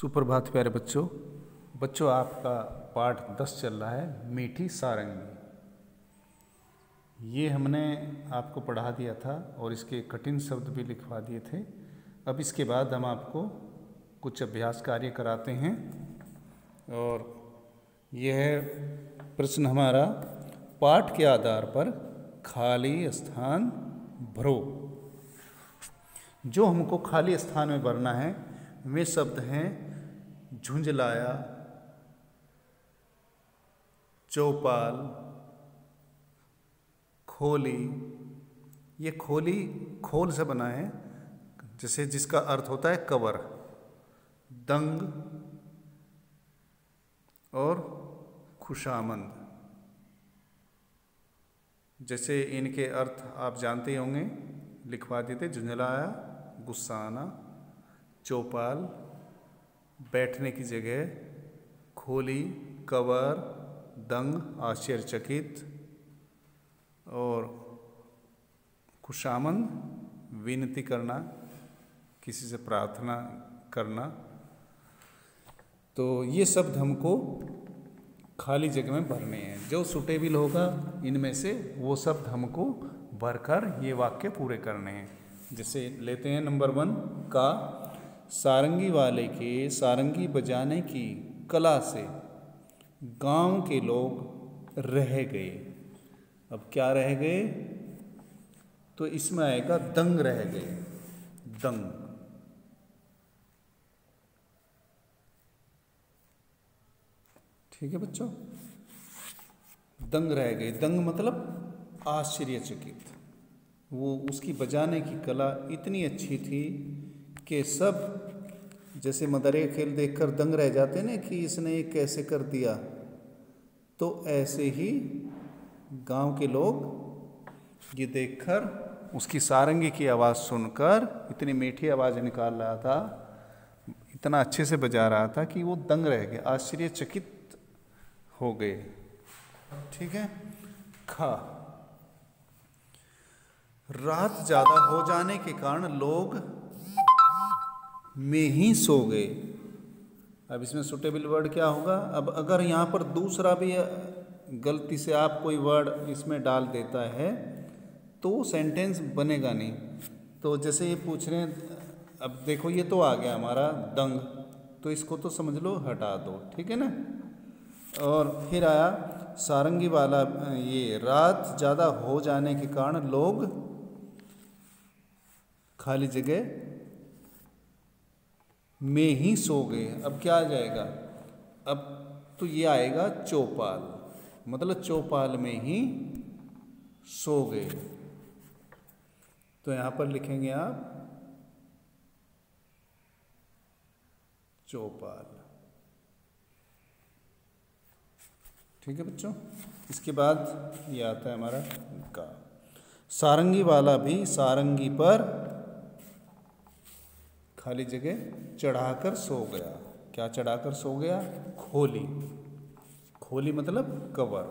सुप्रभात प्यारे बच्चों। आपका पाठ 10 चल रहा है, मीठी सारंगी। ये हमने आपको पढ़ा दिया था और इसके कठिन शब्द भी लिखवा दिए थे। अब इसके बाद हम आपको कुछ अभ्यास कार्य कराते हैं और यह प्रश्न हमारा पाठ के आधार पर खाली स्थान भरो। जो हमको खाली स्थान में भरना है वे शब्द हैं झुंझलाया, चौपाल, खोली। ये खोली खोल से बना है, जैसे जिसका अर्थ होता है कवर, दंग और खुशामंद। जैसे इनके अर्थ आप जानते ही होंगे, लिखवा देते। झुंझलाया गुस्सा आना, चौपाल बैठने की जगह, खोली कवर, दंग आश्चर्यचकित, और खुशामंद विनती करना, किसी से प्रार्थना करना। तो ये शब्द हमको खाली जगह में भरने हैं। जो सुटेबल होगा इनमें से वो शब्द हमको भरकर ये वाक्य पूरे करने हैं। जैसे लेते हैं नंबर 1 का, सारंगी वाले के सारंगी बजाने की कला से गांव के लोग रह गए। अब क्या रह गए? तो इसमें आएगा दंग रह गए, दंग। ठीक है बच्चों, दंग रह गए। दंग मतलब आश्चर्यचकित। वो उसकी बजाने की कला इतनी अच्छी थी कि सब जैसे मदरे खेल देखकर दंग रह जाते ना कि इसने ये कैसे कर दिया, तो ऐसे ही गांव के लोग ये देखकर, उसकी सारंगी की आवाज़ सुनकर, इतनी मीठी आवाज़ निकाल रहा था, इतना अच्छे से बजा रहा था कि वो दंग रह गए, आश्चर्यचकित हो गए। ठीक है। खा, रात ज़्यादा हो जाने के कारण लोग में ही सो गए। अब इसमें सुटेबल वर्ड क्या होगा? अब अगर यहाँ पर दूसरा भी गलती से आप कोई वर्ड इसमें डाल देता है तो सेंटेंस बनेगा नहीं। तो जैसे ये पूछ रहे हैं, अब देखो ये तो आ गया हमारा दंग, तो इसको तो समझ लो हटा दो। ठीक है ना। और फिर आया सारंगी वाला, ये रात ज़्यादा हो जाने के कारण लोग खाली जगह में ही सो गए। अब क्या आ जाएगा? अब तो ये आएगा चौपाल, मतलब चौपाल में ही सो गए। तो यहां पर लिखेंगे आप चौपाल। ठीक है बच्चों। इसके बाद ये आता है हमारा का, सारंगी वाला भी सारंगी पर खाली जगह चढ़ाकर सो गया। क्या चढ़ाकर सो गया? खोली। खोली मतलब कवर।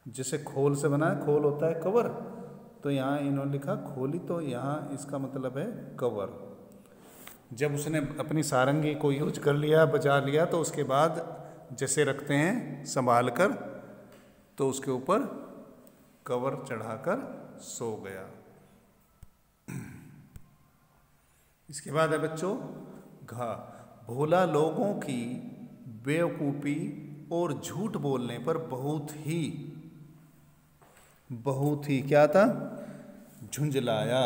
जैसे खोल से बना है, खोल होता है कवर, तो यहाँ इन्होंने लिखा खोली, तो यहाँ इसका मतलब है कवर। जब उसने अपनी सारंगी को यूज कर लिया, बजा लिया, तो उसके बाद जैसे रखते हैं संभाल कर, तो उसके ऊपर कवर चढ़ाकर सो गया। इसके बाद है बच्चों घा, भोला लोगों की बेवकूफ़ी और झूठ बोलने पर बहुत ही क्या था? झुंझलाया।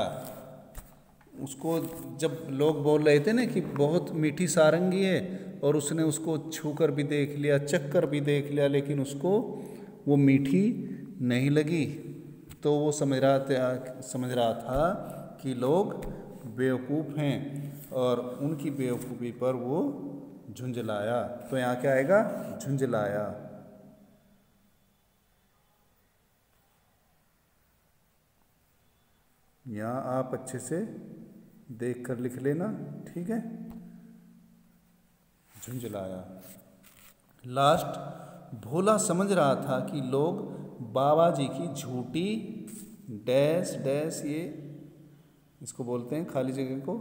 उसको जब लोग बोल रहे थे ना कि बहुत मीठी सारंगी है, और उसने उसको छूकर भी देख लिया, चखकर भी देख लिया, लेकिन उसको वो मीठी नहीं लगी, तो वो समझ रहा था कि लोग बेवकूफ़ हैं और उनकी बेवकूफ़ी पर वो झुंझलाया। तो यहाँ क्या आएगा? झुंझलाया। यहाँ आप अच्छे से देख कर लिख लेना। ठीक है। झुंझलाया। लास्ट, भोला समझ रहा था कि लोग बाबा जी की झूठी डैश डैश ये इसको बोलते हैं खाली जगह को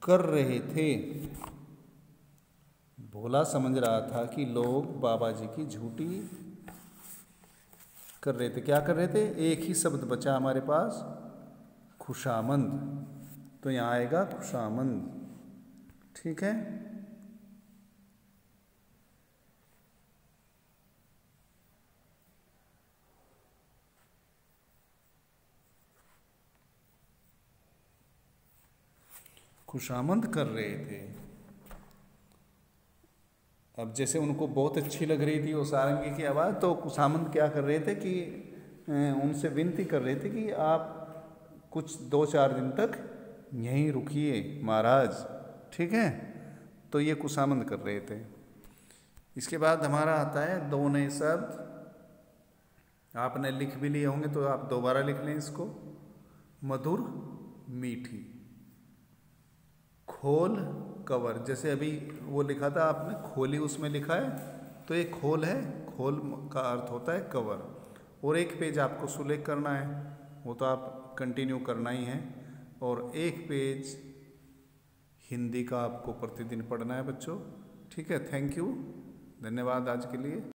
कर रहे थे। भोला समझ रहा था कि लोग बाबा जी की झूठी कर रहे थे। क्या कर रहे थे? एक ही शब्द बचा हमारे पास, खुशामंद। तो यहाँ आएगा खुशामंद। ठीक है। खुशामंद कर रहे थे। अब जैसे उनको बहुत अच्छी लग रही थी वो सारंगी की आवाज़, तो खुशामंद क्या कर रहे थे कि उनसे विनती कर रहे थे कि आप कुछ 2-4 दिन तक यहीं रुकिए महाराज। ठीक है। तो ये खुशामंद कर रहे थे। इसके बाद हमारा आता है 2 नए शब्द। आपने लिख भी लिए होंगे तो आप दोबारा लिख लें इसको। मधुर मीठी। खोल कवर, जैसे अभी वो लिखा था आपने खोली, उसमें लिखा है तो ये खोल है। खोल का अर्थ होता है कवर। और एक पेज आपको सुलेख करना है, वो तो आप कंटिन्यू करना ही है। और एक पेज हिंदी का आपको प्रतिदिन पढ़ना है बच्चों। ठीक है। थैंक यू, धन्यवाद आज के लिए।